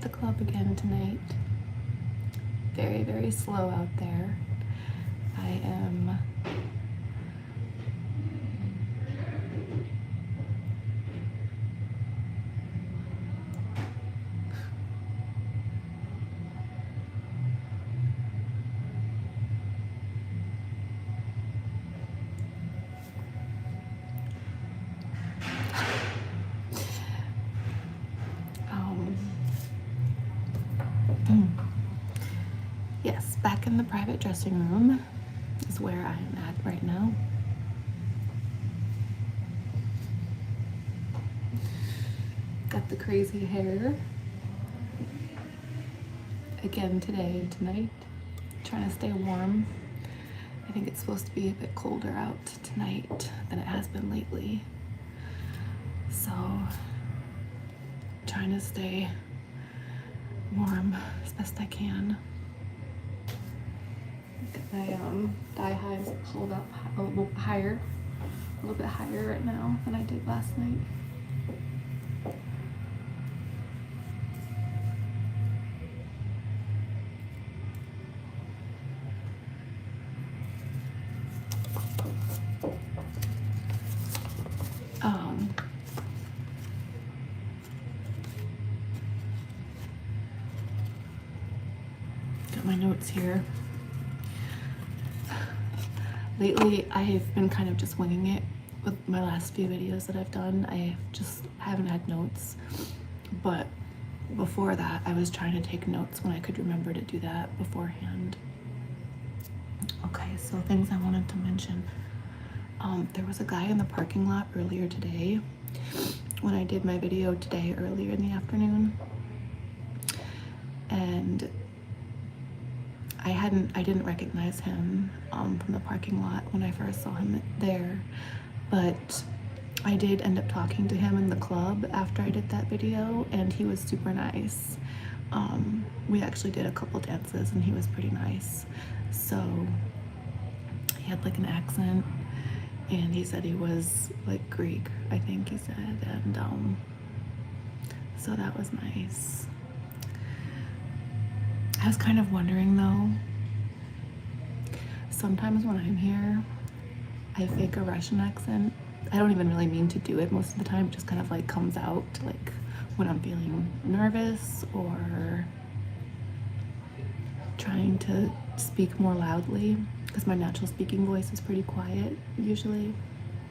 the club again tonight. Very, very slow out there. I am yes, back in the private dressing room is where I am at right now. Got the crazy hair again today and tonight. Trying to stay warm. I think it's supposed to be a bit colder out tonight than it has been lately. So trying to stay warm as best I can. Get my thigh highs pulled up a little bit higher right now than I did last night. Got my notes here. Lately, I've been kind of just winging it with my last few videos that I've done. I just haven't had notes, but before that, I was trying to take notes when I could remember to do that beforehand. Okay, so things I wanted to mention. There was a guy in the parking lot earlier today when I did my video today earlier in the afternoon, and I didn't recognize him from the parking lot when I first saw him there, but I did end up talking to him in the club after I did that video, and he was super nice. We actually did a couple dances and he was pretty nice. So he had like an accent, and he said he was like Greek, I think he said, and so that was nice. I was kind of wondering though, sometimes when I'm here, I fake a Russian accent. I don't even really mean to do it most of the time, it just kind of like comes out like when I'm feeling nervous or trying to speak more loudly, because my natural speaking voice is pretty quiet usually.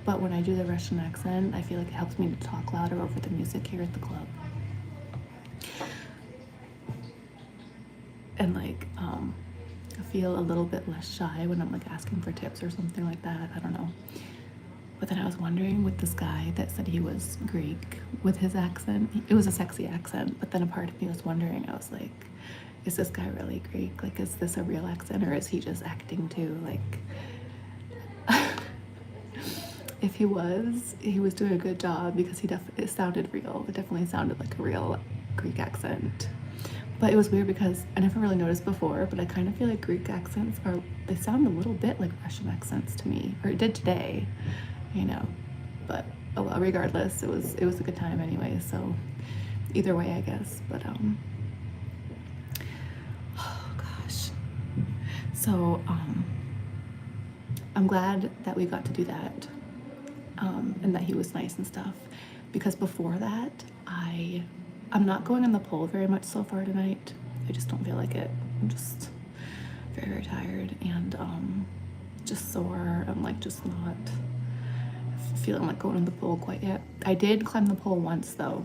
But when I do the Russian accent, I feel like it helps me to talk louder over the music here at the club. And like I feel a little bit less shy when I'm like asking for tips or something like that. I don't know. But then I was wondering with this guy that said he was Greek with his accent, it was a sexy accent, but then a part of me was wondering, I was like, is this guy really Greek? Like, is this a real accent, or is he just acting too? Like, if he was doing a good job, because it sounded real. It definitely sounded like a real Greek accent. But it was weird because I never really noticed before, but I kind of feel like Greek accents they sound a little bit like Russian accents to me, or it did today, you know. But oh well, regardless, it was a good time anyway, so either way, I guess. But oh gosh. So I'm glad that we got to do that, and that he was nice and stuff, because before that, I'm not going on the pole very much so far tonight. I just don't feel like it. I'm just very, very tired and just sore. I'm like just not feeling like going on the pole quite yet. I did climb the pole once though,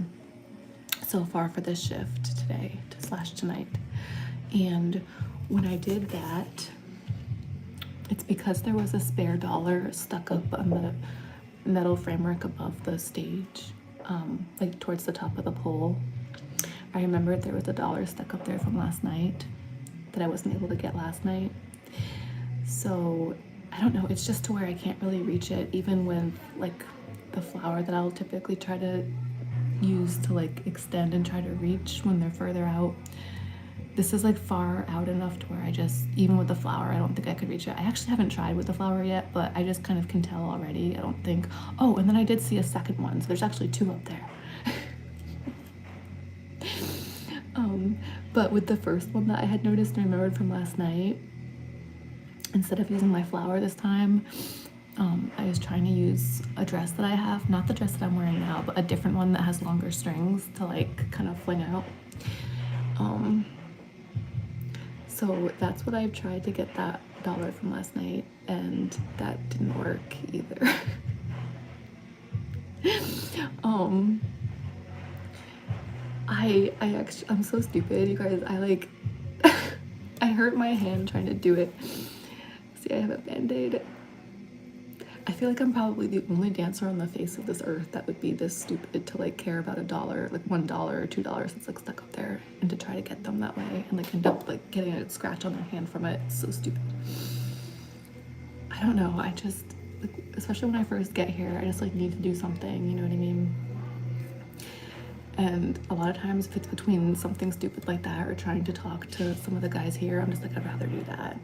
so far for this shift today / tonight. And when I did that, it's because there was a spare dollar stuck up on the metal framework above the stage, like towards the top of the pole. I remembered there was a dollar stuck up there from last night that I wasn't able to get last night. So I don't know, it's just to where I can't really reach it, even with like the flower that I'll typically try to use to like extend and try to reach when they're further out. This is like far out enough to where even with the flower, I don't think I could reach it. I actually haven't tried with the flower yet, but I just kind of can tell already. I don't think, oh, and then I did see a second one, so there's actually two up there. But with the first one that I had noticed and remembered from last night, instead of using my flower this time, I was trying to use a dress that I have, not the dress that I'm wearing now, but a different one that has longer strings to like kind of fling out. So that's what I've tried to get that dollar from last night, and that didn't work either. I'm so stupid, you guys. I hurt my hand trying to do it. See, I have a band-aid. I feel like I'm probably the only dancer on the face of this earth that would be this stupid to like care about a dollar, like $1 or $2 that's like stuck up there, and to try to get them that way and like end up like getting a scratch on their hand from it. It's so stupid. I don't know. I just, like, especially when I first get here, I just like need to do something, you know what I mean? And a lot of times if it's between something stupid like that or trying to talk to some of the guys here, I'm just like, I'd rather do that.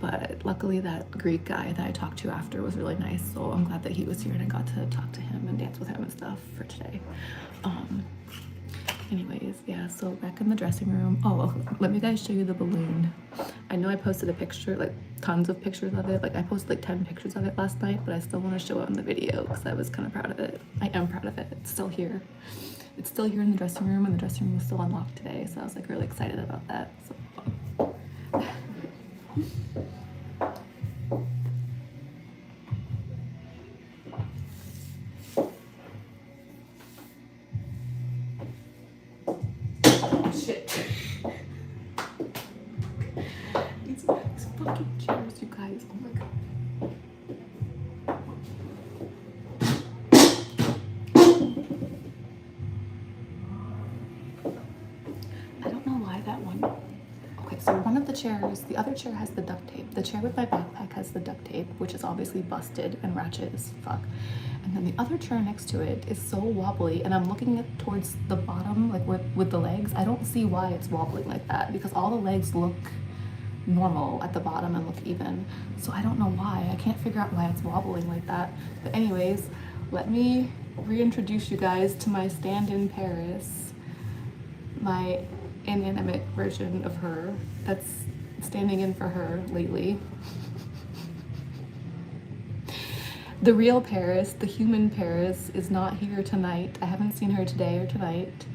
But luckily that Greek guy that I talked to after was really nice, so I'm glad that he was here and I got to talk to him and dance with him and stuff for today. Anyways, yeah, so back in the dressing room. Oh, let me guys show you the balloon. I know I posted a picture, like tons of pictures of it. Like I posted like 10 pictures of it last night, but I still want to show it in the video because I was kind of proud of it. I am proud of it. It's still here. It's still here in the dressing room, and the dressing room was still unlocked today, so I was like really excited about that. So shit. These fucking chairs, you guys. Oh my god. I don't know why that one. Okay, so one of the chairs, the other chair has the duct tape. The chair with my backpack has the duct tape, which is obviously busted and ratchet as fuck. And then the other chair next to it is so wobbly, and I'm looking at towards the bottom, like with the legs. I don't see why it's wobbling like that because all the legs look normal at the bottom and look even. So I don't know why. I can't figure out why it's wobbling like that. But anyways, let me reintroduce you guys to my stand-in Paris, my inanimate version of her that's standing in for her lately. The real Paris, the human Paris, is not here tonight. I haven't seen her today or tonight,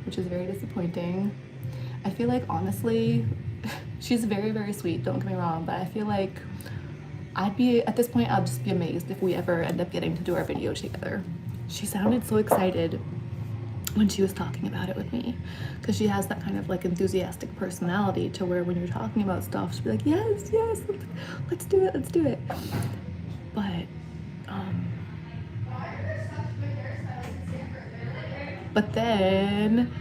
which is very disappointing. I feel like, honestly, she's very, very sweet, don't get me wrong, but I feel like at this point, I'll just be amazed if we ever end up getting to do our video together. She sounded so excited when she was talking about it with me, because she has that kind of like enthusiastic personality to where when you're talking about stuff, she'll be like, yes, yes, let's do it, let's do it. But then,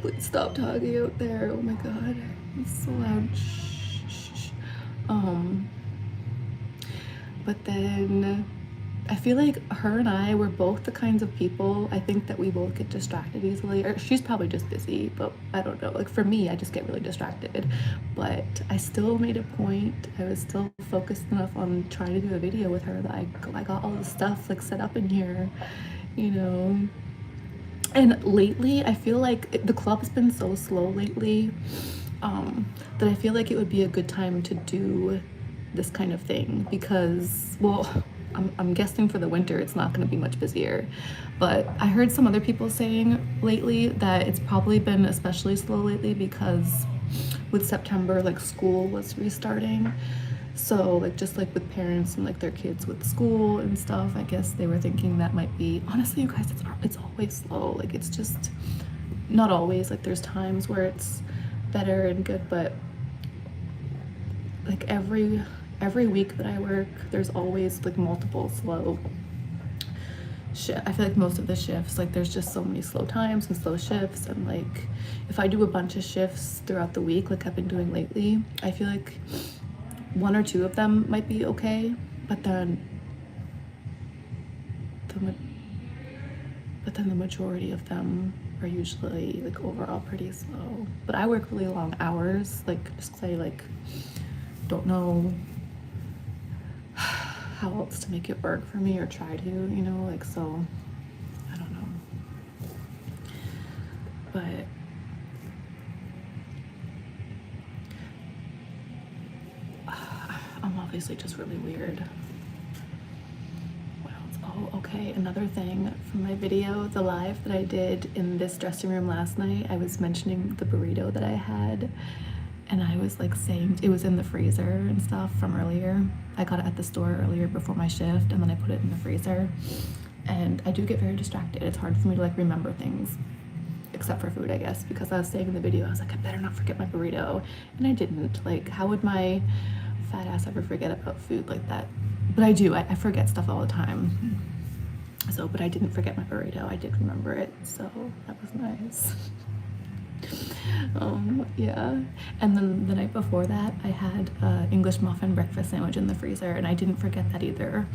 please stop talking out there. Oh my god, it's so loud. Shh, shh, shh. But then I feel like her and I were both the kinds of people, I think, that we both get distracted easily. Or she's probably just busy, but I don't know. Like for me, I just get really distracted. But I still made a point. I was still focused enough on trying to do a video with her that I got all the stuff like set up in here, you know. And lately, I feel like the club's been so slow lately that I feel like it would be a good time to do this kind of thing because, well, I'm guessing for the winter it's not going to be much busier, but I heard some other people saying lately that it's probably been especially slow lately because with September, like school was restarting. So like just like with parents and like their kids with school and stuff, I guess they were thinking that might be, honestly you guys, it's always slow. Like it's just not always, like there's times where it's better and good, but like every week that I work, there's always like multiple slow shifts. I feel like most of the shifts, like there's just so many slow times and slow shifts, and like if I do a bunch of shifts throughout the week like I've been doing lately, I feel like 1 or 2 of them might be okay, but then the majority of them are usually like overall pretty slow. But I work really long hours, like just 'cause I like don't know how else to make it work for me or try to, you know, like, so I don't know. but I'm obviously just really weird. What else? Oh, okay, another thing from my video, the live that I did in this dressing room last night, I was mentioning the burrito that I had, and I was like saying it was in the freezer and stuff from earlier. I got it at the store earlier before my shift, and then I put it in the freezer. And I do get very distracted. It's hard for me to like remember things, except for food, I guess, because I was saying in the video, I was like, I better not forget my burrito, and I didn't. Like, how would my fat ass ever forget about food like that? But I do. I forget stuff all the time. So, but I didn't forget my burrito. I did remember it, so that was nice. Yeah. And then the night before that, I had an English muffin breakfast sandwich in the freezer, and I didn't forget that either.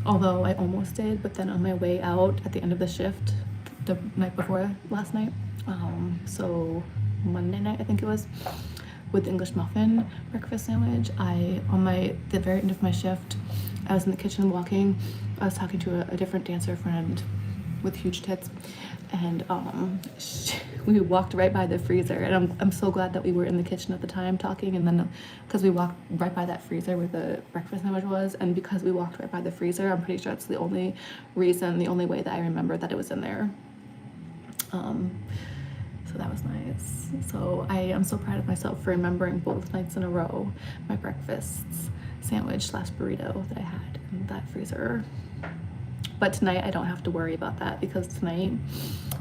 Although I almost did, but then on my way out at the end of the shift, the night before last night, so Monday night I think it was, with the English muffin breakfast sandwich, the very end of my shift, I was in the kitchen walking. I was talking to a different dancer friend with huge tits, and we walked right by the freezer, and I'm so glad that we were in the kitchen at the time talking, and then because we walked right by that freezer where the breakfast sandwich was, and because we walked right by the freezer, I'm pretty sure that's the only way that I remember that it was in there. So that was nice. So I am so proud of myself for remembering both nights in a row my breakfast sandwich / burrito that I had in that freezer. But tonight I don't have to worry about that, because tonight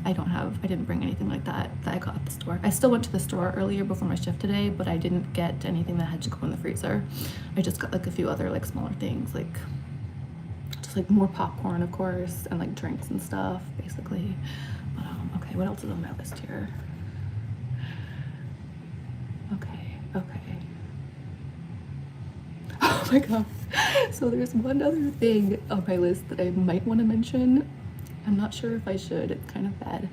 I didn't bring anything like that I got at the store. I still went to the store earlier before my shift today, but I didn't get anything that had to go in the freezer. I just got like a few other like smaller things, like just like more popcorn, of course, and like drinks and stuff, basically. But okay, what else is on my list here? Okay. Oh my god. So there's one other thing on my list that I might want to mention. I'm not sure if I should. It's kind of bad.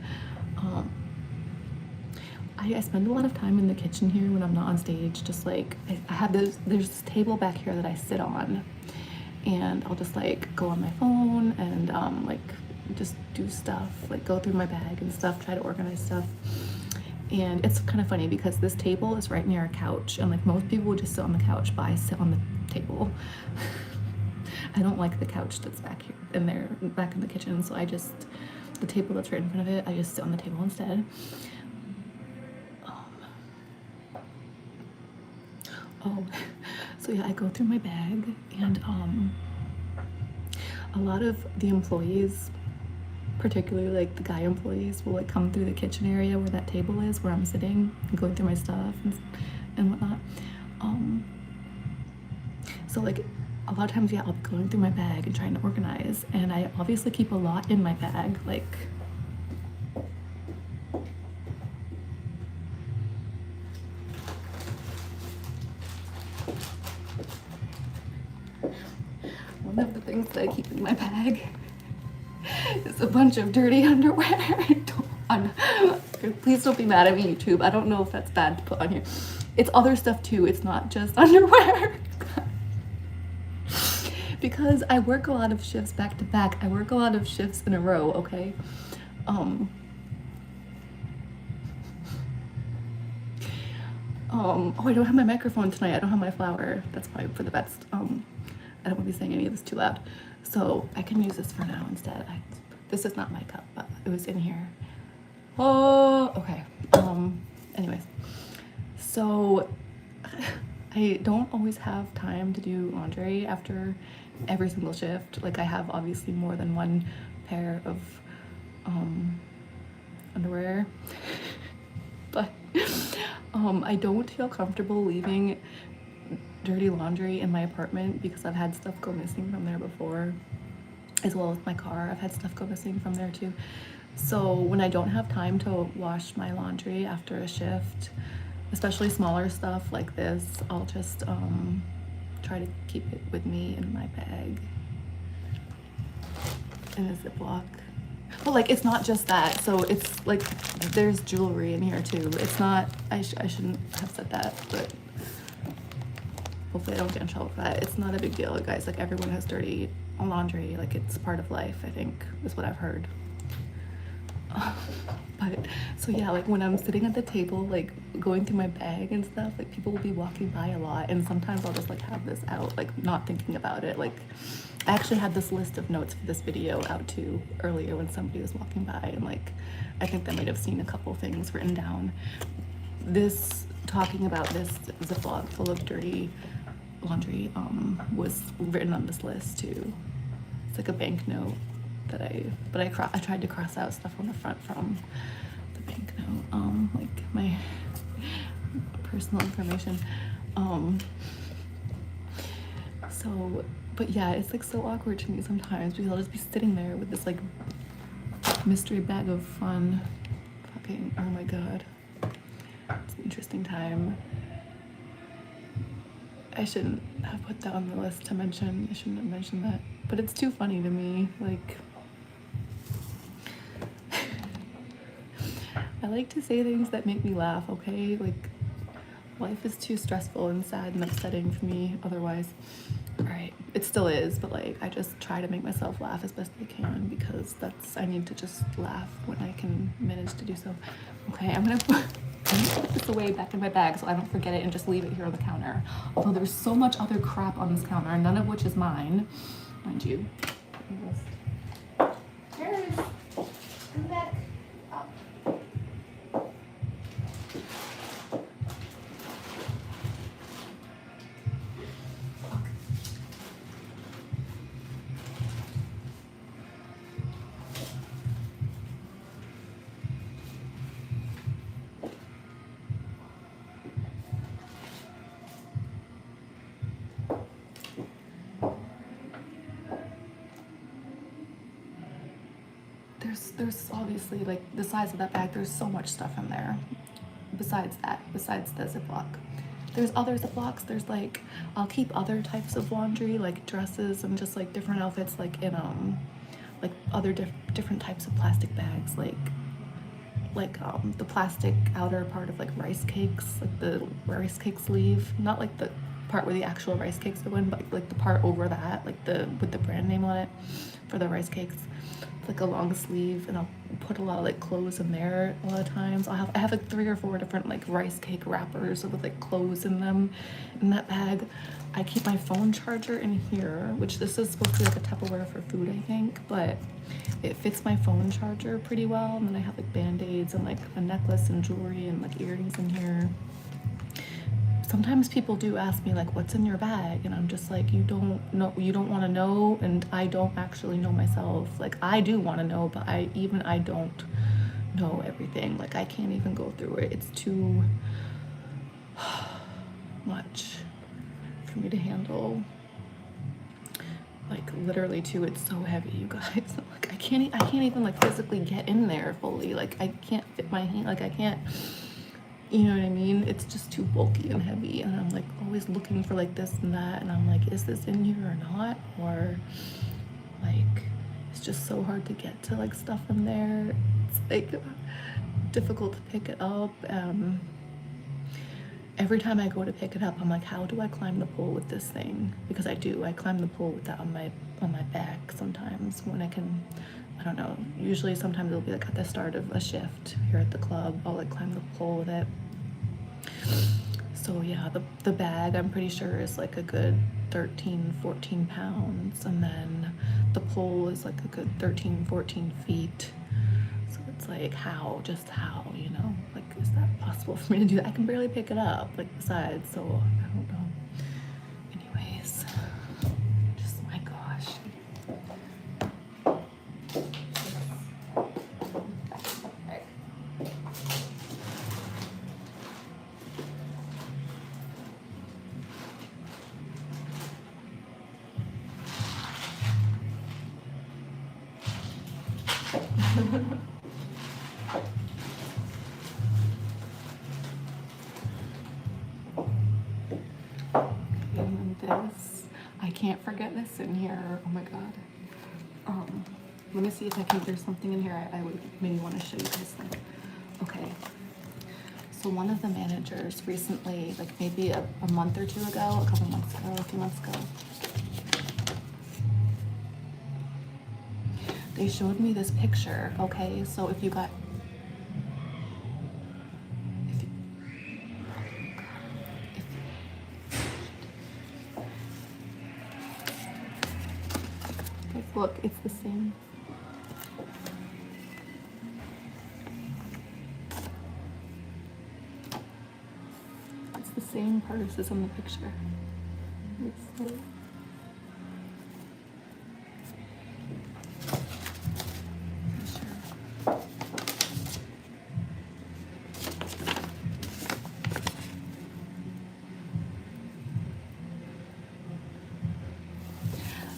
I spend a lot of time in the kitchen here when I'm not on stage. Just like I have there's this table back here that I sit on, and I'll just like go on my phone and like just do stuff, like go through my bag and stuff, try to organize stuff. And it's kind of funny because this table is right near a couch, and like most people would just sit on the couch, but I sit on the table. I don't like the couch that's back here in there, back in the kitchen, so the table that's right in front of it, I just sit on the table instead. So yeah, I go through my bag, and a lot of the employees, particularly like the guy employees, will like come through the kitchen area where that table is, where I'm sitting and going through my stuff and whatnot. So like a lot of times, yeah, I'll be going through my bag and trying to organize, and I obviously keep a lot in my bag, like one of the things that I keep in my bag is a bunch of dirty underwear. Please don't be mad at me, YouTube. I don't know if that's bad to put on here. It's other stuff too. It's not just underwear. Because I work a lot of shifts back to back. I work a lot of shifts in a row, okay? Oh, I don't have my microphone tonight. I don't have my flower. That's probably for the best. I don't want to be saying any of this too loud. So I can use this for now instead. This is not my cup, but it was in here. Oh, okay. Anyways, so I don't always have time to do laundry after every single shift. Like I have obviously more than one pair of underwear, but I don't feel comfortable leaving dirty laundry in my apartment because I've had stuff go missing from there before, as well as my car. I've had stuff go missing from there too. So when I don't have time to wash my laundry after a shift, especially smaller stuff like this, I'll just try to keep it with me in my bag in a Ziploc. But like it's not just that, so it's like there's jewelry in here too. It's not, I shouldn't have said that, but hopefully I don't get in trouble for that. It's not a big deal, guys. Like everyone has dirty laundry. Like it's part of life, I think, is what I've heard. But But so yeah, like when I'm sitting at the table, like going through my bag and stuff, like people will be walking by a lot, and sometimes I'll just like have this out, like not thinking about it. Like I actually had this list of notes for this video out too earlier when somebody was walking by, and like I think they might have seen a couple things written down. This talking about this Ziploc full of dirty laundry was written on this list too. It's like a banknote that I tried to cross out stuff on the front from the banknote, like my personal information. So, but yeah, it's like so awkward to me sometimes because I'll just be sitting there with this like mystery bag of fun. Fucking, oh my god. It's an interesting time. I shouldn't have put that on the list to mention. I shouldn't have mentioned that. But it's too funny to me. Like, I like to say things that make me laugh, okay? Like, life is too stressful and sad and upsetting for me otherwise. Alright, it still is, but like, I just try to make myself laugh as best I can because I need to just laugh when I can manage to do so. Okay, I'm gonna put this away back in my bag so I don't forget it and just leave it here on the counter. Although there's so much other crap on this counter, none of which is mine, mind you. Paris, come back up. There's obviously, like, the size of that bag, there's so much stuff in there. Besides the Ziploc. There's other Ziplocs, there's like, I'll keep other types of laundry, like dresses and just like different outfits, like in, like other different types of plastic bags, like the plastic outer part of like rice cakes, like the rice cake sleeve, not like the part where the actual rice cakes go in, but like the part over that, like with the brand name on it for the rice cakes. It's like a long sleeve, and I'll put a lot of like clothes in there a lot of times. I have like 3 or 4 different like rice cake wrappers with like clothes in them in that bag. I keep my phone charger in here, which this is supposed to be like a Tupperware for food, I think, but it fits my phone charger pretty well. And then I have like band-aids and like a necklace and jewelry and like earrings in here. Sometimes people do ask me like, what's in your bag? And I'm just like, you don't want to know, and I don't actually know myself. Like, I do want to know, but I don't know everything. Like, I can't even go through it. It's too much for me to handle. Like, literally too, it's so heavy, you guys. Like, I can't even like physically get in there fully. Like, I can't fit my hand, like I can't, you know what I mean? It's just too bulky and heavy, and I'm like always looking for like this and that, and I'm like, is this in here or not? Or like, it's just so hard to get to like stuff in there. It's like difficult to pick it up. Every time I go to pick it up, I'm like, how do I climb the pole with this thing? Because I climb the pole with that on my back sometimes when I can. I don't know, usually sometimes it'll be like at the start of a shift here at the club, I'll like climb the pole with it. So yeah, the bag I'm pretty sure is like a good 13-14 pounds, and then the pole is like a good 13-14 feet. So it's like, how, you know, like, is that possible for me to do that? I can barely pick it up, like, besides, so I don't know. Anyways, just, my gosh. And this, I can't forget this in here. Oh my god. Let me see if there's something in here I would maybe want to show you guys. Okay. So one of the managers recently, like maybe a month or 2 ago, a few months ago, they showed me this picture. Okay, so if you got Look, it's the same. It's the same purse as in the picture. It's like,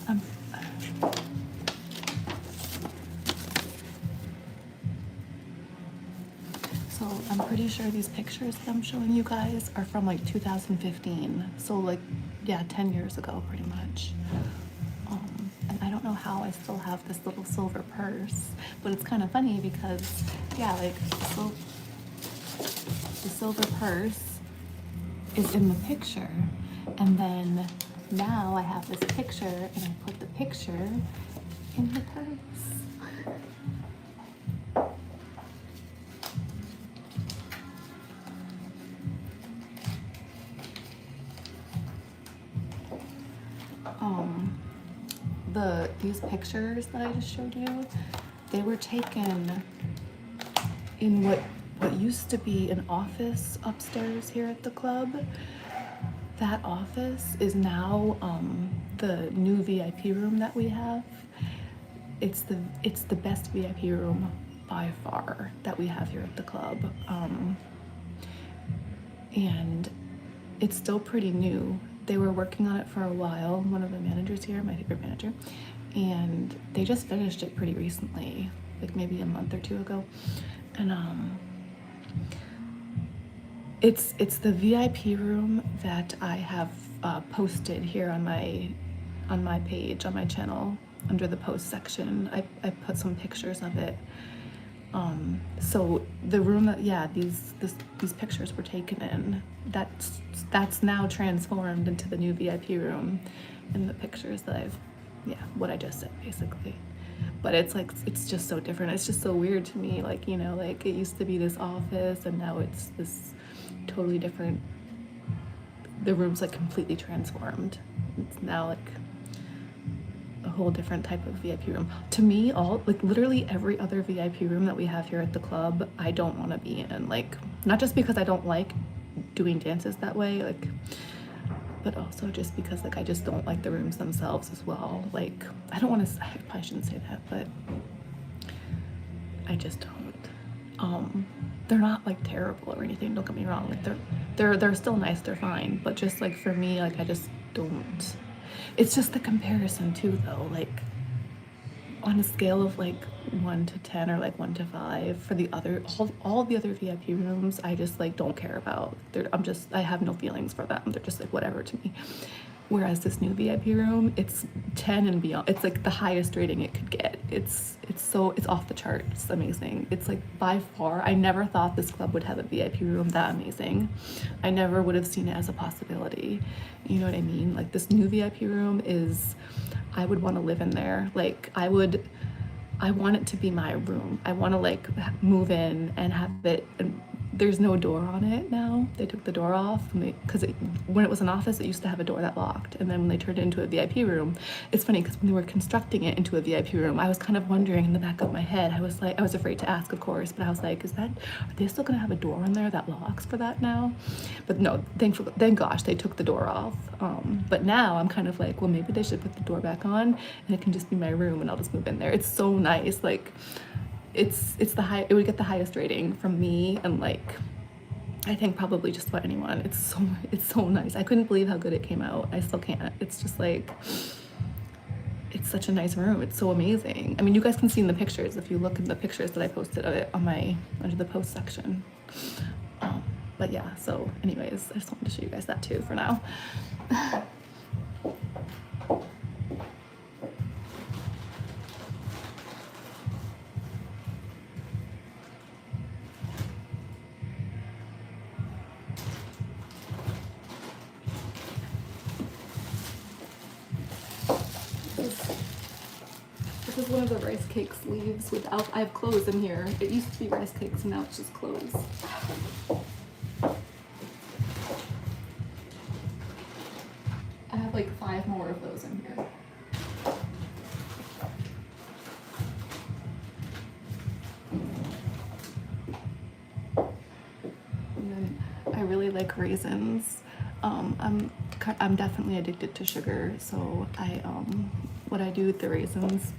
um, so I'm pretty sure these pictures that I'm showing you guys are from like 2015. So like, yeah, 10 years ago, pretty much. And I don't know how I still have this little silver purse, but it's kind of funny because, yeah, like, so the silver purse is in the picture, and then now I have this picture, and I put the picture in the purse. These pictures that I just showed you, they were taken in what used to be an office upstairs here at the club. That office is now the new VIP room that we have. It's the best VIP room by far that we have here at the club, and it's still pretty new. They were working on it for a while. One of the managers here, my favorite manager, and they just finished it pretty recently, like maybe a month or two ago. And it's the VIP room that I have posted here on my page, on my channel, under the post section. I put some pictures of it. So the room that, yeah, these pictures were taken in, that's now transformed into the new VIP room, and the pictures that what I just said basically. But it's like, it's just so different. It's just so weird to me, like, you know, like it used to be this office and now it's this totally different, the room's like completely transformed. It's now like a whole different type of VIP room. To me, literally every other VIP room that we have here at the club, I don't want to be in. Like, not just because I don't like doing dances that way, like, but also just because, like, I just don't like the rooms themselves as well. Like, I don't want to, I probably shouldn't say that, but I just don't. They're not like terrible or anything, don't get me wrong. Like, they're still nice, they're fine, but just like for me, like, I just don't. It's just the comparison too, though. Like, on a scale of like 1 to 10 or like 1 to 5 for the other, all the other VIP rooms, I just like don't care about. I have no feelings for them. They're just like whatever to me. Whereas this new VIP room, it's 10 and beyond. It's like the highest rating it could get. It's off the charts. It's amazing. It's like by far, I never thought this club would have a VIP room that amazing. I never would have seen it as a possibility. You know what I mean? Like, this new VIP room is, I would want to live in there. Like, I want it to be my room. I want to like move in and have it, and there's no door on it now. They took the door off because when it was an office, it used to have a door that locked. And then when they turned it into a VIP room, it's funny because when they were constructing it into a VIP room, I was kind of wondering in the back of my head, I was afraid to ask, of course, but I was like, are they still gonna have a door in there that locks for that now? But no, thank gosh, they took the door off. But now I'm kind of like, well, maybe they should put the door back on and it can just be my room and I'll just move in there. It's so nice. Like, it would get the highest rating from me, and like, I think probably just about anyone. It's so nice. I couldn't believe how good it came out. I still can't. It's just like, it's such a nice room. It's so amazing. I mean, you guys can see in the pictures if you look at the pictures that I posted of it on under the post section. But yeah, so anyways, I just wanted to show you guys that too for now. This is one of the rice cake sleeves without, I have clothes in here. It used to be rice cakes and now it's just clothes. I have like 5 more of those in here. really like raisins. I'm definitely addicted to sugar, so what I do with the raisins,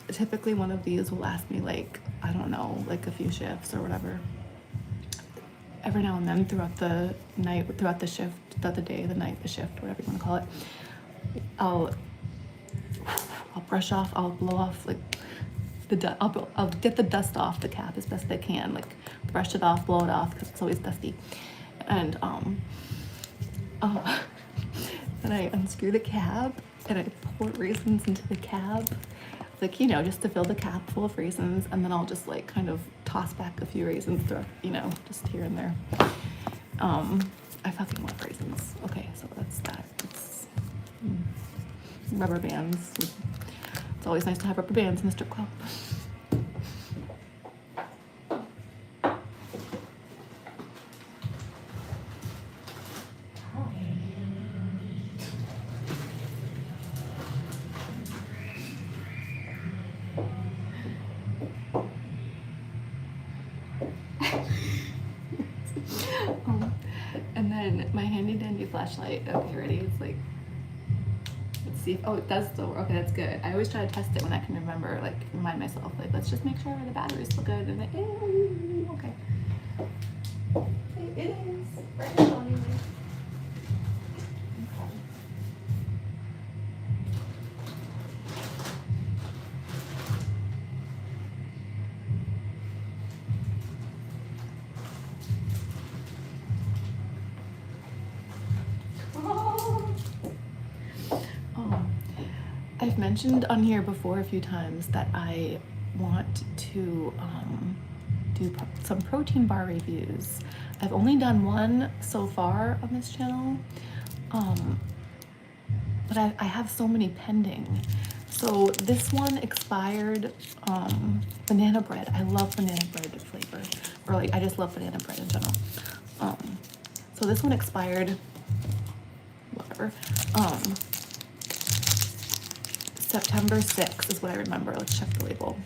typically one of these will last me like, I don't know, like a few shifts or whatever. Every now and then throughout the night, throughout the shift, throughout the day, the night, the shift, whatever you want to call it, I'll brush off, I'll blow off like I'll get the dust off the cap as best I can, like brush it off, blow it off, because it's always dusty. And then I unscrew the cap and I pour raisins into the cap, like, you know, just to fill the cap full of raisins, and then I'll just like kind of toss back a few raisins throughout, you know, just here and there. I fucking love raisins. Okay, so that's that. It's rubber bands. It's always nice to have rubber bands in the strip club. And then my handy dandy flashlight. Okay, ready? It's like, let's see if, oh, it does still work. Okay, that's good. I always try to test it when I can remember, like remind myself, like, let's just make sure the battery's still good. And like, okay. It is. Right now, anyway. I've mentioned on here before a few times that I want to do some protein bar reviews. I've only done one so far on this channel, but I have so many pending. So this one expired, banana bread. I love banana bread flavor, or like I just love banana bread in general. So this one expired, whatever. September 6th is what I remember. Let's check the label.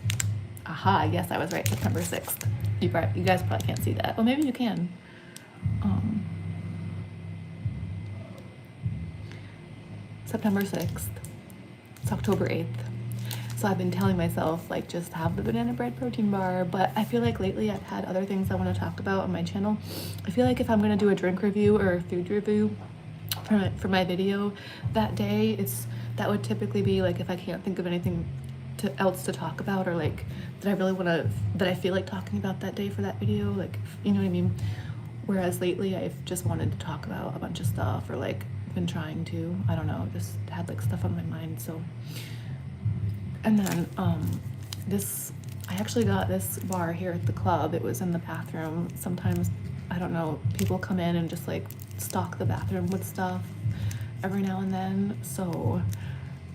Aha, yes, I was right, September 6th. You guys probably can't see that. Well, maybe you can. September 6th. It's October 8th. So I've been telling myself, like, just have the banana bread protein bar, but I feel like lately I've had other things I want to talk about on my channel. I feel like if I'm going to do a drink review or a food review for my video that day, that would typically be like if I can't think of anything else to talk about, or like that I feel like talking about that day for that video, like, you know what I mean? Whereas lately I've just wanted to talk about a bunch of stuff, or like been trying to, I don't know, just had like stuff on my mind. So, and then I actually got this bar here at the club. It was in the bathroom. Sometimes, I don't know, people come in and just like stock the bathroom with stuff every now and then. So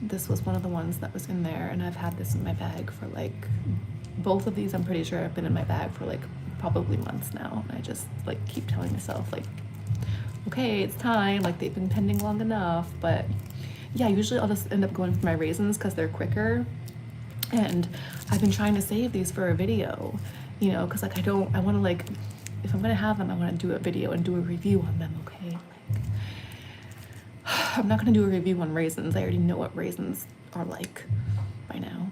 this was one of the ones that was in there, and I've had this in my bag for like, both of these I'm pretty sure have been in my bag for like probably months now. And I just like keep telling myself like, okay, it's time, like they've been pending long enough. But yeah, usually I'll just end up going for my raisins because they're quicker. And I've been trying to save these for a video, you know, because like I want to, like, if I'm gonna have them, I want to do a video and do a review on them, okay? Like, I'm not gonna do a review on raisins. I already know what raisins are like by now.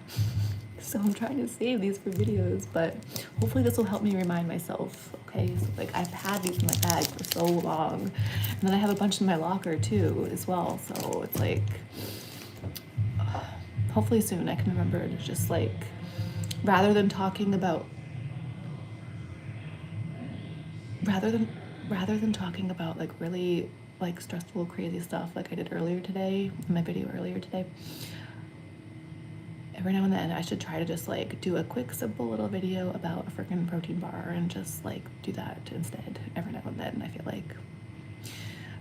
So I'm trying to save these for videos, but hopefully this will help me remind myself, okay? So like I've had these in my bag for so long, and then I have a bunch in my locker too as well. So it's like, hopefully soon I can remember to just like, rather than talking about like really like stressful, crazy stuff like I did earlier today, in my video earlier today, every now and then I should try to just like do a quick, simple little video about a freaking protein bar and just like do that instead every now and then. I feel like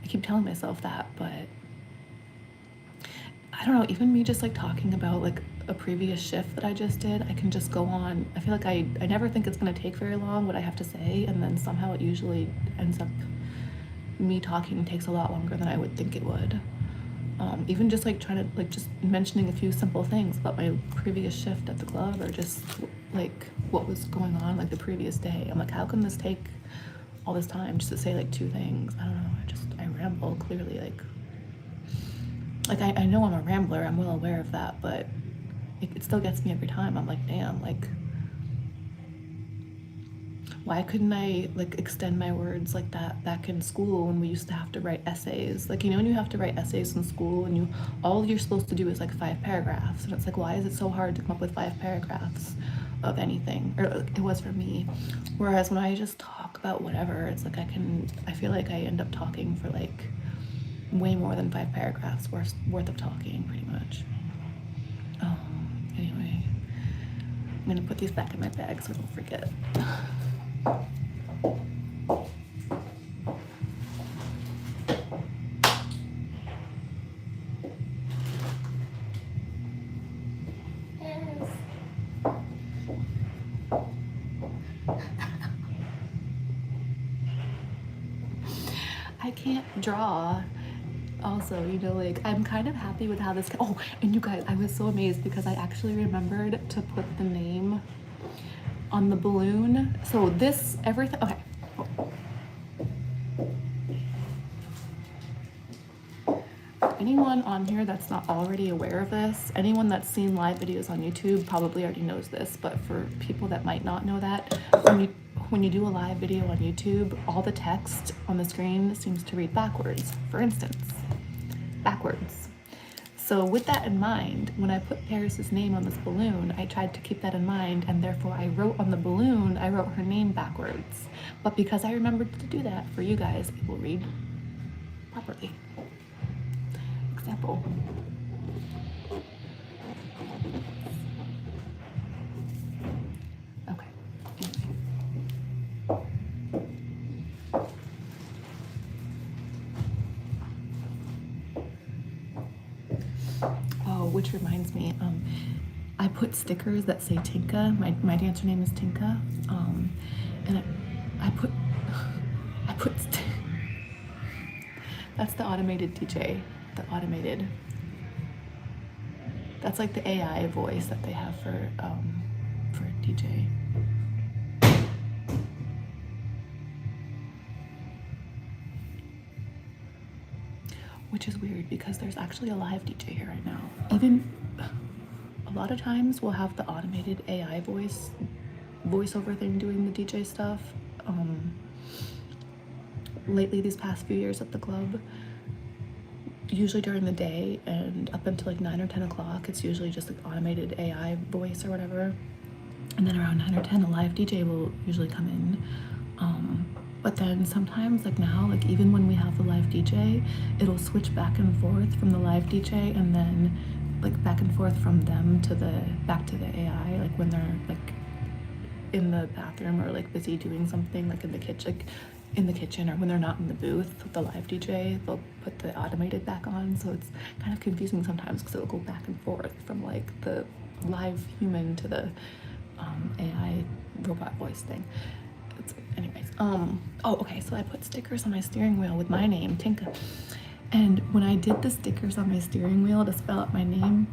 I keep telling myself that, but I don't know, even me just like talking about like a previous shift that I just did, I can just go on. I feel like I never think it's gonna take very long what I have to say, and then somehow it usually ends up, me talking takes a lot longer than I would think it would. Even just like trying to like just mentioning a few simple things about my previous shift at the club, or just like what was going on like the previous day. I'm like, how can this take all this time just to say like 2 things. I don't know. I ramble clearly. Like I know I'm a rambler. I'm well aware of that, but it still gets me every time. I'm like, damn, like, why couldn't I like extend my words like that back in school when we used to have to write essays? Like, you know, when you have to write essays in school and all you're supposed to do is like 5 paragraphs, and it's like, why is it so hard to come up with 5 paragraphs of anything? Or it was for me. Whereas when I just talk about whatever, it's like I feel like I end up talking for like way more than 5 paragraphs worth of talking, pretty much. Anyway, I'm gonna put these back in my bag so I don't forget. I can't draw. Also, you know, like, I'm kind of happy with how this. Oh, and you guys, I was so amazed because I actually remembered to put the name on the balloon. So this, everything. Okay. Anyone on here that's not already aware of this, anyone that's seen live videos on YouTube probably already knows this, but for people that might not know that, when you do a live video on YouTube, all the text on the screen seems to read backwards, for instance. Backwards. So with that in mind, when I put Paris's name on this balloon, I tried to keep that in mind, and therefore I wrote on the balloon, I wrote her name backwards. But because I remembered to do that for you guys, it will read properly. Example. Okay. Oh, which reminds me, I put stickers that say Tinka. My dancer name is Tinka, and I put that's the automated DJ. The automated. That's like the AI voice that they have for DJ. Which is weird because there's actually a live DJ here right now. Even a lot of times we'll have the automated AI voiceover thing doing the DJ stuff. Lately, these past few years at the club, usually during the day and up until like 9 or 10 o'clock, it's usually just like automated AI voice or whatever. And then around 9 or 10, a live DJ will usually come in. But then sometimes, like now, like even when we have the live DJ, it'll switch back and forth from the live DJ and then like back and forth from them to back to the AI, like when they're like in the bathroom or like busy doing something, like in the kitchen, or when they're not in the booth, the live DJ, they'll put the automated back on. So it's kind of confusing sometimes because it'll go back and forth from like the live human to the AI robot voice thing. Anyways, oh, okay, so I put stickers on my steering wheel with my name, Tinka. And when I did the stickers on my steering wheel to spell out my name,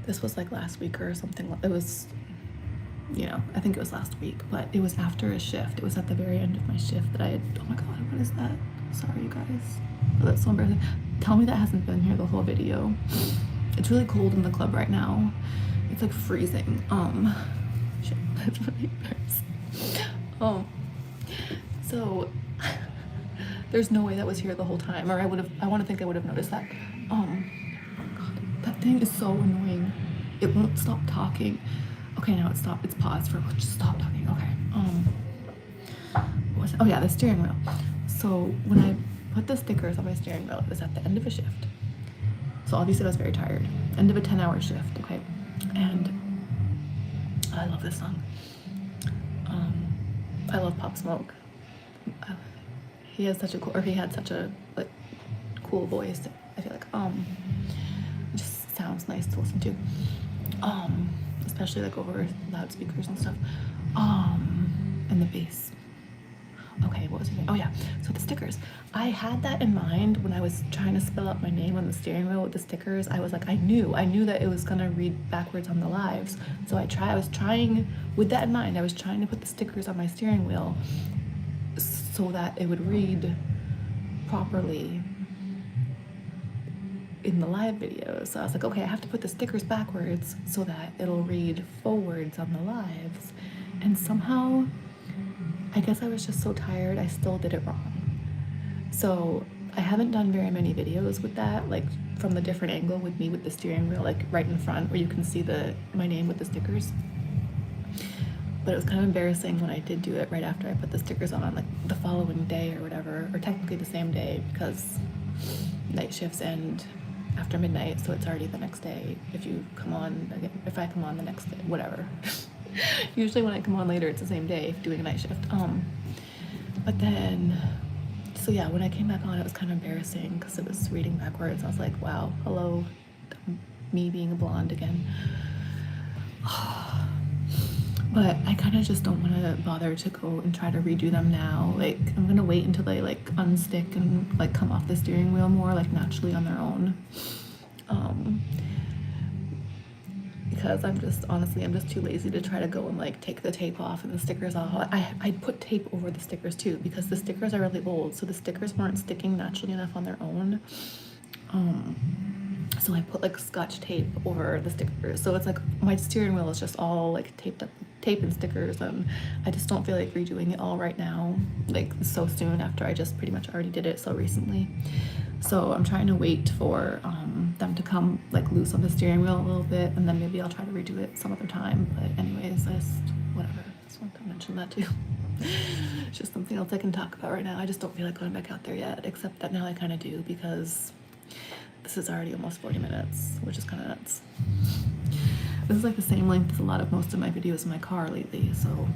this was like last week or something. It was, you know, I think it was last week, but it was after a shift. It was at the very end of my shift that I had, oh my God, what is that? Sorry, you guys. Oh, that's so embarrassing. Tell me that hasn't been here the whole video. It's really cold in the club right now. It's like freezing. Shit, that's really embarrassing. So there's no way that was here the whole time, or I want to think I would have noticed that. God, that thing is so annoying. It won't stop talking. Okay, now it's stopped. It's paused for, just stop talking. Okay. Oh yeah, the steering wheel. So when I put the stickers on my steering wheel, it was at the end of a shift. So obviously I was very tired. End of a 10-hour shift, okay? And I love this song. I love Pop Smoke. He had such a like cool voice. I feel like it just sounds nice to listen to. Especially like over loudspeakers and stuff. And the bass. Okay, what was I saying? Oh yeah, so the stickers. I had that in mind when I was trying to spell out my name on the steering wheel with the stickers. I was like, I knew that it was gonna read backwards on the lives. So I was trying, with that in mind, I was trying to put the stickers on my steering wheel so that it would read properly in the live videos. So I was like, okay, I have to put the stickers backwards so that it'll read forwards on the lives. And somehow, I guess I was just so tired, I still did it wrong. So I haven't done very many videos with that, like from the different angle with me with the steering wheel, like right in front where you can see my name with the stickers. But it was kind of embarrassing when I did do it right after I put the stickers on like the following day or whatever, or technically the same day because night shifts end after midnight, so it's already the next day if you come on again, if I come on the next day, whatever. Usually when I come on later, it's the same day if doing a night shift. But then, so yeah, when I came back on, it was kind of embarrassing because it was reading backwards. I was like, wow, hello, me being a blonde again. But I kind of just don't want to bother to go and try to redo them now. Like, I'm gonna wait until they like unstick and like come off the steering wheel more like naturally on their own. Because I'm just too lazy to try to go and like take the tape off and the stickers off. I put tape over the stickers too because the stickers are really old, so the stickers weren't sticking naturally enough on their own. So I put like Scotch tape over the stickers, so it's like my steering wheel is just all like taped up, tape and stickers, and I just don't feel like redoing it all right now, like so soon after I just pretty much already did it so recently. So I'm trying to wait for them to come like loose on the steering wheel a little bit, and then maybe I'll try to redo it some other time. But anyways, I just whatever. Just wanted to mention that too. It's just something else I can talk about right now. I just don't feel like going back out there yet, except that now I kind of do because this is already almost 40 minutes, which is kind of nuts. This is like the same length as most of my videos in my car lately, so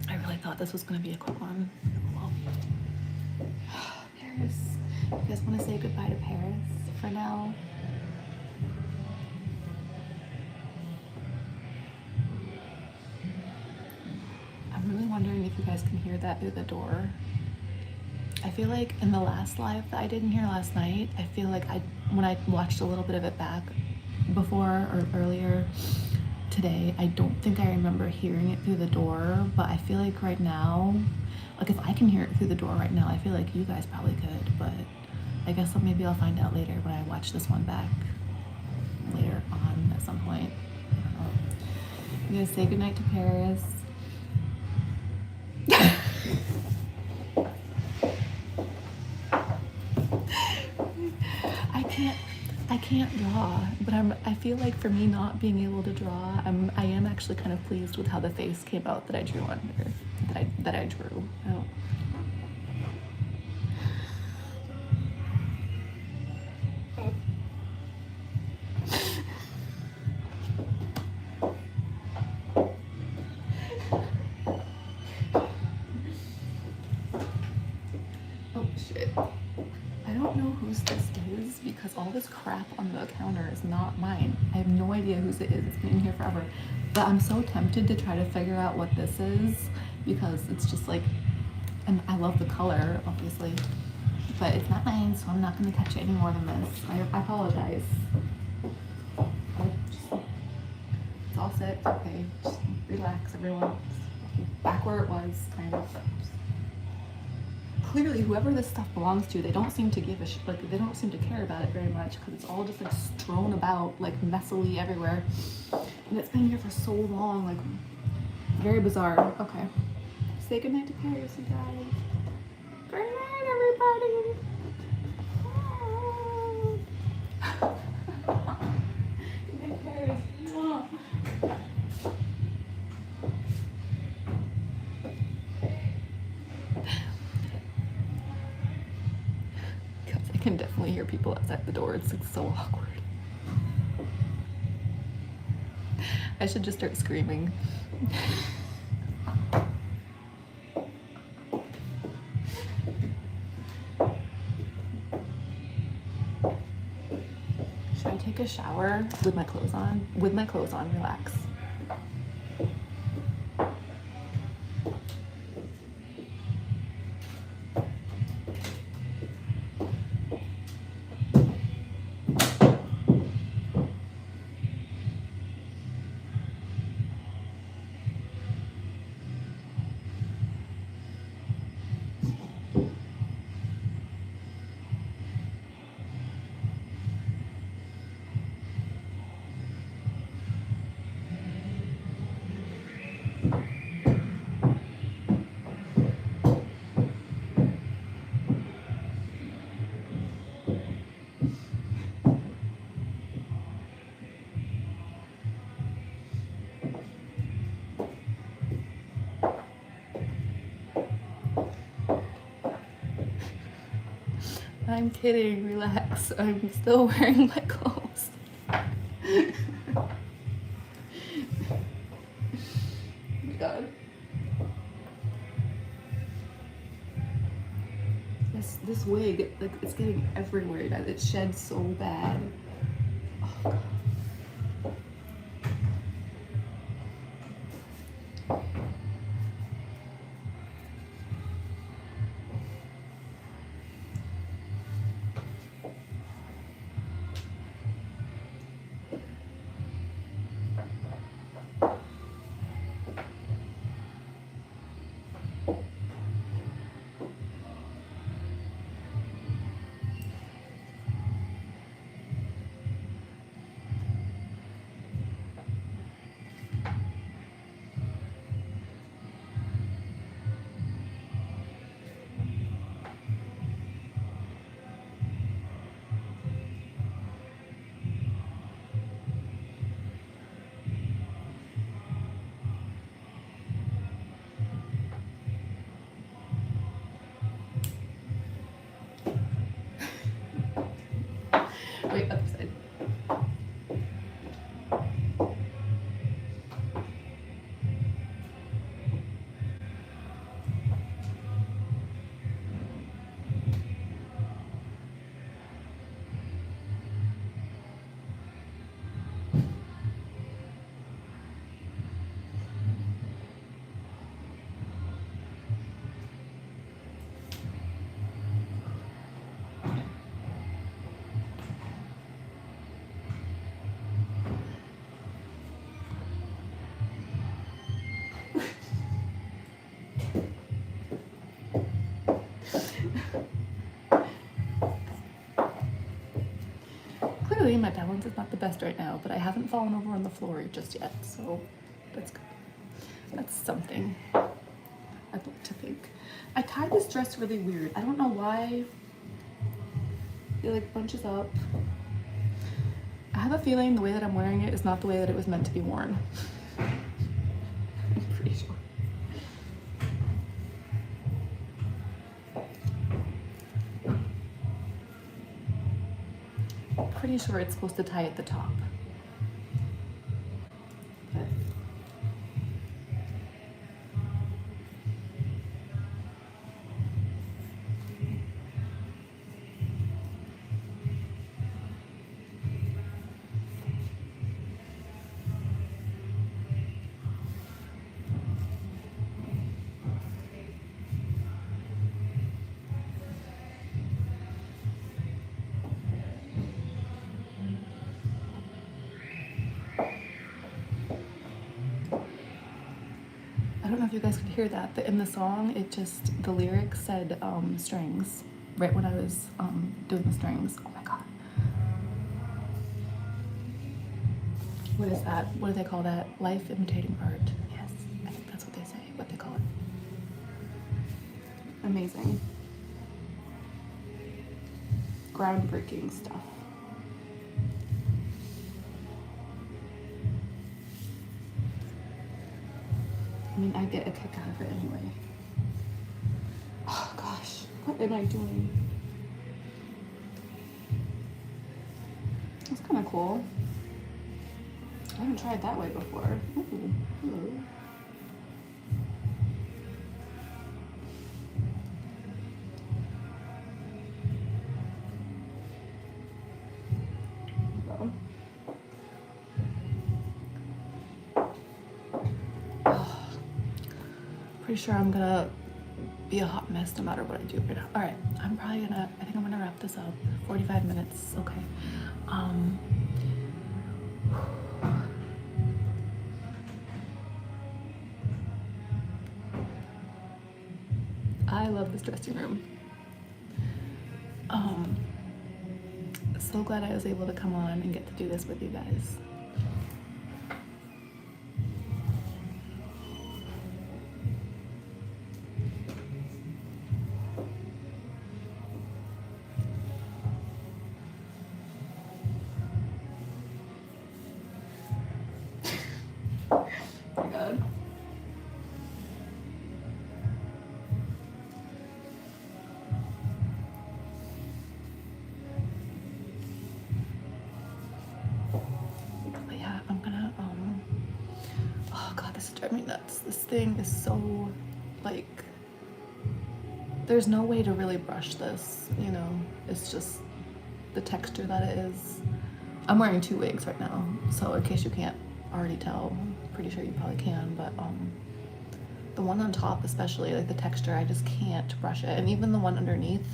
I really thought this was going to be a quick one. Well, Paris. You guys want to say goodbye to Paris for now? I'm really wondering if you guys can hear that through the door. I feel like in the last live that I did in here last night, I feel like when I watched a little bit of it back before or earlier today, I don't think I remember hearing it through the door, but I feel like right now, like if I can hear it through the door right now, I feel like you guys probably could, but I guess maybe I'll find out later when I watch this one back later on at some point. I don't know. You guys say goodnight to Paris. I can't draw, but I feel like for me not being able to draw, I am actually kind of pleased with how the face came out that I drew under, that I drew. Oh shit. I don't know whose this is because all this crap on the counter is not mine. I have no idea whose it is. It's been in here forever. But I'm so tempted to try to figure out what this is because it's just like, and I love the color, obviously, but it's not mine, so I'm not going to touch it any more than this. I apologize. It's all set. Okay. Just relax, everyone. Just back where it was, kind of. Clearly, whoever this stuff belongs to, they don't seem to give a shit. Like, they don't seem to care about it very much because it's all just like strewn about, like messily everywhere. And it's been here for so long, like very bizarre. Okay. Say goodnight to Paris, you guys. Good night, everybody. Good night, Paris. I can definitely hear people outside the door. It's like so awkward. I should just start screaming. Should I take a shower with my clothes on? With my clothes on, relax. I'm kidding, relax. I'm still wearing my clothes. Oh my god. This wig, like, it's getting everywhere, you guys. It sheds so bad. Oh god. Wait, other side. Clearly, my balance is not the best right now, but I haven't fallen over on the floor just yet, so that's good. That's something, I'd like to think. I tied this dress really weird. I don't know why it like bunches up. I have a feeling the way that I'm wearing it is not the way that it was meant to be worn. I'm pretty sure. Pretty sure it's supposed to tie at the top. But I don't know if you guys could hear that, but in the song, the lyrics said strings right when I was doing the strings. Oh my god. What is that? What do they call that? Life imitating art. Yes, I think that's what they say, what they call it. Amazing. Groundbreaking stuff. I mean, I get a kick out of it anyway. Oh gosh, what am I doing? That's kind of cool. I haven't tried that way before. Ooh, hello. Pretty sure I'm gonna be a hot mess no matter what I do right now. All right, I think I'm gonna wrap this up. 45 minutes, okay. I love this dressing room. So glad I was able to come on and get to do this with you guys. Oh my god. this thing is so, like, there's no way to really brush this, you know? It's just the texture that it is. I'm wearing 2 wigs right now, so in case you can't already tell, I'm pretty sure you probably can, but the one on top especially, like the texture, I just can't brush it. And even the one underneath,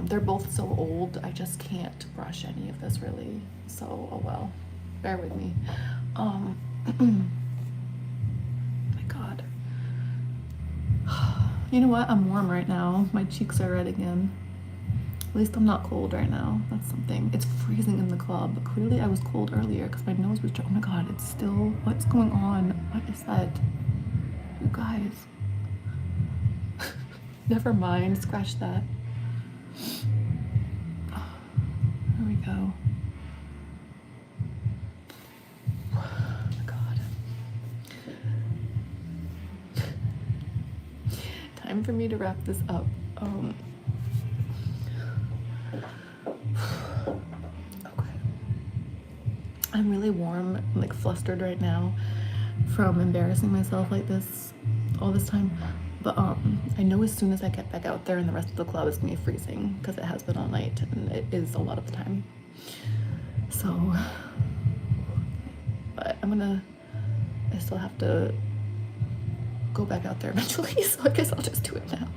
they're both so old, I just can't brush any of this really. So, oh well, bear with me. My God. You know what? I'm warm right now. My cheeks are red again. At least I'm not cold right now. That's something. It's freezing in the club. Clearly I was cold earlier because my nose was dry. Oh my God, it's still, what's going on? What is that? You guys. Never mind, scratch that. There we go. Oh my God. Time for me to wrap this up. Okay. I'm really warm, like flustered right now from embarrassing myself like this all this time. But I know as soon as I get back out there and the rest of the club is gonna be freezing because it has been all night and it is a lot of the time. So, but I still have to go back out there eventually, so I guess I'll just do it now.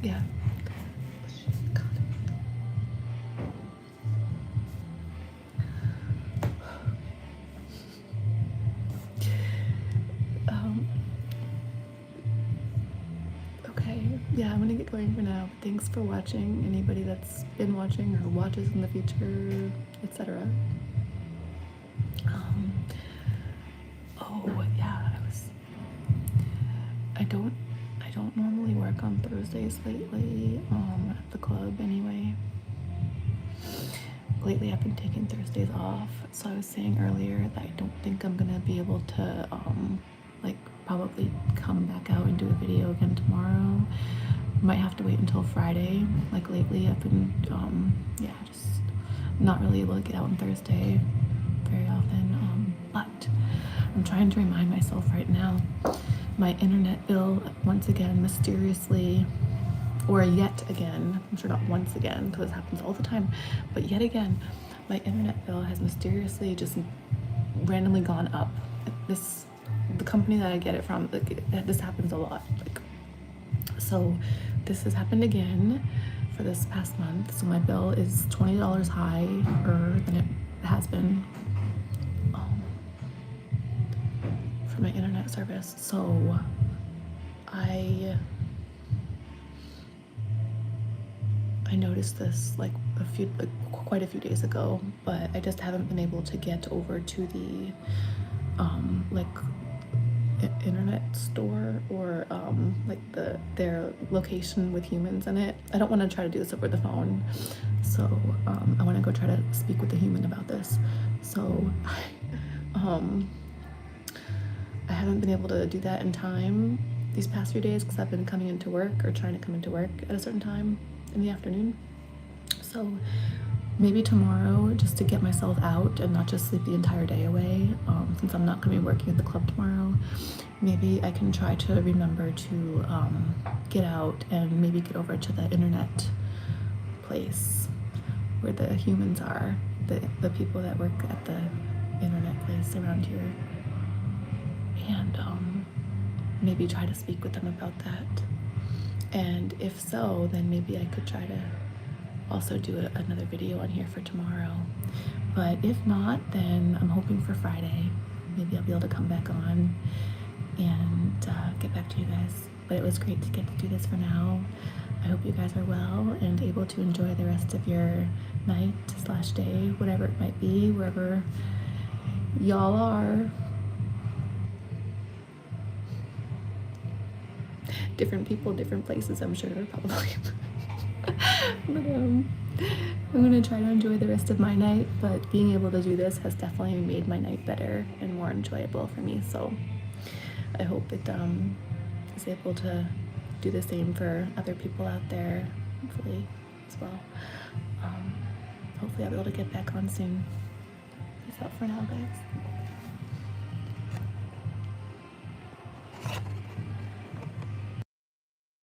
Yeah. God. Okay, yeah, I'm gonna get going for now. Thanks for watching. Anybody that's been watching or watches in the future, etc. Oh yeah, I don't normally work on Thursdays lately, at the club anyway. Lately I've been taking Thursdays off, so I was saying earlier that I don't think I'm gonna be able to like probably come back out and do a video again tomorrow. Might have to wait until Friday. Like lately I've been yeah, just not really able to get out on Thursday very often. But I'm trying to remind myself right now, my internet bill once again mysteriously, or yet again, I'm sure not once again because this happens all the time, but yet again my internet bill has mysteriously just randomly gone up. The company that I get it from, like, this happens a lot, like, so this has happened again for this past month. So my bill is $20 higher than it has been for my internet service. So I noticed this like quite a few days ago, but I just haven't been able to get over to the like internet store or like their location with humans in it. I don't want to try to do this over the phone, so I want to go try to speak with the human about this. So I haven't been able to do that in time these past few days because I've been coming into work or trying to come into work at a certain time in the afternoon. So maybe tomorrow, just to get myself out and not just sleep the entire day away, since I'm not going to be working at the club tomorrow, maybe I can try to remember to get out and maybe get over to the internet place where the humans are, the people that work at the internet place around here, and maybe try to speak with them about that. And if so, then maybe I could try to also do another video on here for tomorrow. But if not, then I'm hoping for Friday. Maybe I'll be able to come back on and get back to you guys. But it was great to get to do this for now. I hope you guys are well and able to enjoy the rest of your night/day, whatever it might be, wherever y'all are. Different people, different places, I'm sure, probably. But I'm gonna try to enjoy the rest of my night, but being able to do this has definitely made my night better and more enjoyable for me. So I hope it is able to do the same for other people out there, hopefully as well. Hopefully I'll be able to get back on soon. Peace out for now, guys.